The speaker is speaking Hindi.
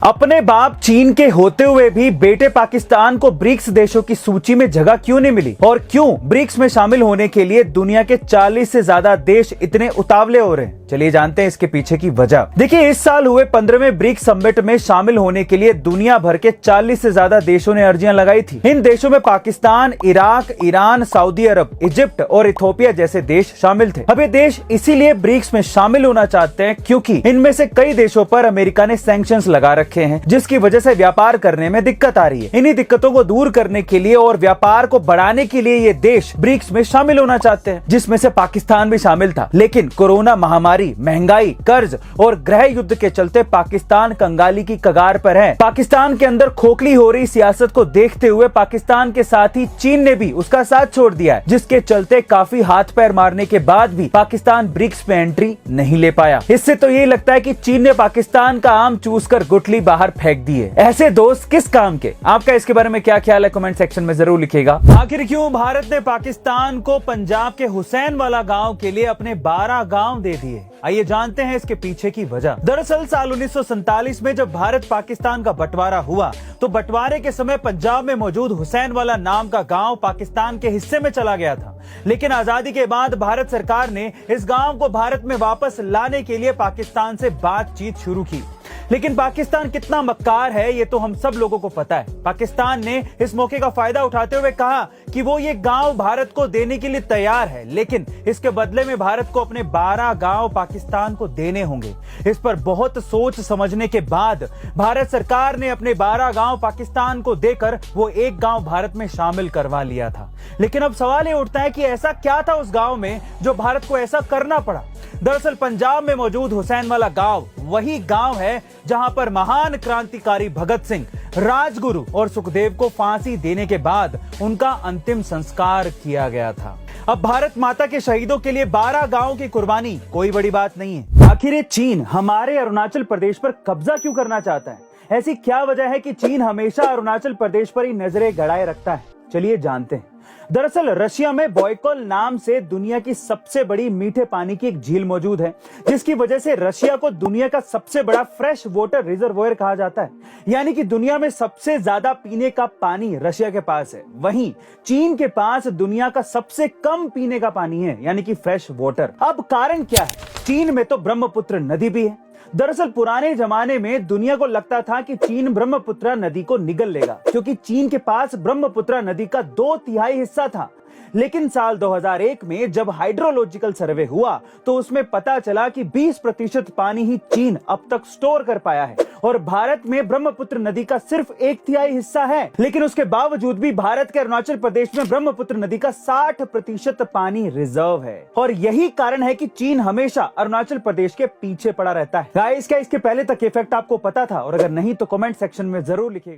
अपने बाप चीन के होते हुए भी बेटे पाकिस्तान को ब्रिक्स देशों की सूची में जगह क्यों नहीं मिली और क्यों ब्रिक्स में शामिल होने के लिए दुनिया के 40 से ज्यादा देश इतने उतावले हो रहे हैं? चलिए जानते हैं इसके पीछे की वजह। देखिए, इस साल हुए 15वें ब्रिक्स समिट में शामिल होने के लिए दुनिया भर के 40 से ज्यादा देशों ने अर्जियां लगाई थी। इन देशों में पाकिस्तान, इराक, ईरान, सऊदी अरब, इजिप्ट और इथियोपिया जैसे देश शामिल थे। अब ये देश इसीलिए ब्रिक्स में शामिल होना चाहते हैं क्योंकि इनमें से कई देशों पर अमेरिका ने सैंक्शंस लगा रखे हैं, जिसकी वजह से व्यापार करने में दिक्कत आ रही है। इन्हीं दिक्कतों को दूर करने के लिए और व्यापार को बढ़ाने के लिए ये देश ब्रिक्स में शामिल होना चाहते हैं, जिसमें से पाकिस्तान भी शामिल था। लेकिन कोरोना महामारी, महंगाई, कर्ज और गृह युद्ध के चलते पाकिस्तान कंगाली की कगार पर है। पाकिस्तान के अंदर खोखली हो रही सियासत को देखते हुए पाकिस्तान के साथ ही चीन ने भी उसका साथ छोड़ दिया है, जिसके चलते काफी हाथ पैर मारने के बाद भी पाकिस्तान ब्रिक्स में एंट्री नहीं ले पाया। इससे तो यही लगता है कि चीन ने पाकिस्तान का आम चूस कर गुठली बाहर फेंक दी है। ऐसे दोस्त किस काम के? आपका इसके बारे में क्या ख्याल है? कमेंट सेक्शन में जरूर लिखिएगा। आखिर क्यों भारत ने पाकिस्तान को पंजाब के हुसैन वाला गांव के लिए अपने 12 गांव दे दिए? आइए जानते हैं इसके पीछे की वजह। दरअसल साल 1947 में जब भारत पाकिस्तान का बंटवारा हुआ तो बंटवारे के समय पंजाब में मौजूद हुसैन वाला नाम का गांव पाकिस्तान के हिस्से में चला गया था। लेकिन आजादी के बाद भारत सरकार ने इस गांव को भारत में वापस लाने के लिए पाकिस्तान से बातचीत शुरू की। लेकिन पाकिस्तान कितना मक्कार है ये तो हम सब लोगों को पता है। पाकिस्तान ने इस मौके का फायदा उठाते हुए कहा कि वो ये गांव भारत को देने के लिए तैयार है, लेकिन इसके बदले में भारत को अपने 12 गांव पाकिस्तान को देने होंगे। इस पर बहुत सोच समझने के बाद भारत सरकार ने अपने 12 गांव पाकिस्तान को देकर वो एक गांव भारत में शामिल करवा लिया था। लेकिन अब सवाल ये उठता है कि ऐसा क्या था उस गांव में जो भारत को ऐसा करना पड़ा? दरअसल पंजाब में मौजूद हुसैन वाला गांव वही गांव है जहां पर महान क्रांतिकारी भगत सिंह, राजगुरु और सुखदेव को फांसी देने के बाद उनका अंतिम संस्कार किया गया था। अब भारत माता के शहीदों के लिए 12 गांवों की कुर्बानी कोई बड़ी बात नहीं है। आखिर ये चीन हमारे अरुणाचल प्रदेश पर कब्जा क्यों करना चाहता है? ऐसी क्या वजह है कि चीन हमेशा अरुणाचल प्रदेश पर ही नजरें गड़ाए रखता है? चलिए जानते हैं। दरअसल रशिया में बॉयकॉल नाम से दुनिया की सबसे बड़ी मीठे पानी की एक झील मौजूद है, जिसकी वजह से रशिया को दुनिया का सबसे बड़ा फ्रेश वाटर रिजर्वोयर कहा जाता है। यानी कि दुनिया में सबसे ज्यादा पीने का पानी रशिया के पास है। वहीं चीन के पास दुनिया का सबसे कम पीने का पानी है, यानी कि फ्रेश वाटर। अब कारण क्या है? चीन में तो ब्रह्मपुत्र नदी भी है। दरअसल पुराने जमाने में दुनिया को लगता था कि चीन ब्रह्मपुत्र नदी को निगल लेगा, क्योंकि चीन के पास ब्रह्मपुत्र नदी का 2/3 हिस्सा था। लेकिन साल 2001 में जब हाइड्रोलॉजिकल सर्वे हुआ तो उसमें पता चला कि 20% पानी ही चीन अब तक स्टोर कर पाया है और भारत में ब्रह्मपुत्र नदी का सिर्फ 1/3 हिस्सा है। लेकिन उसके बावजूद भी भारत के अरुणाचल प्रदेश में ब्रह्मपुत्र नदी का 60% पानी रिजर्व है और यही कारण है कि चीन हमेशा अरुणाचल प्रदेश के पीछे पड़ा रहता है। गाइस, क्या इसके पहले तक इफेक्ट आपको पता था? और अगर नहीं तो कमेंट सेक्शन में जरूर लिखिएगा।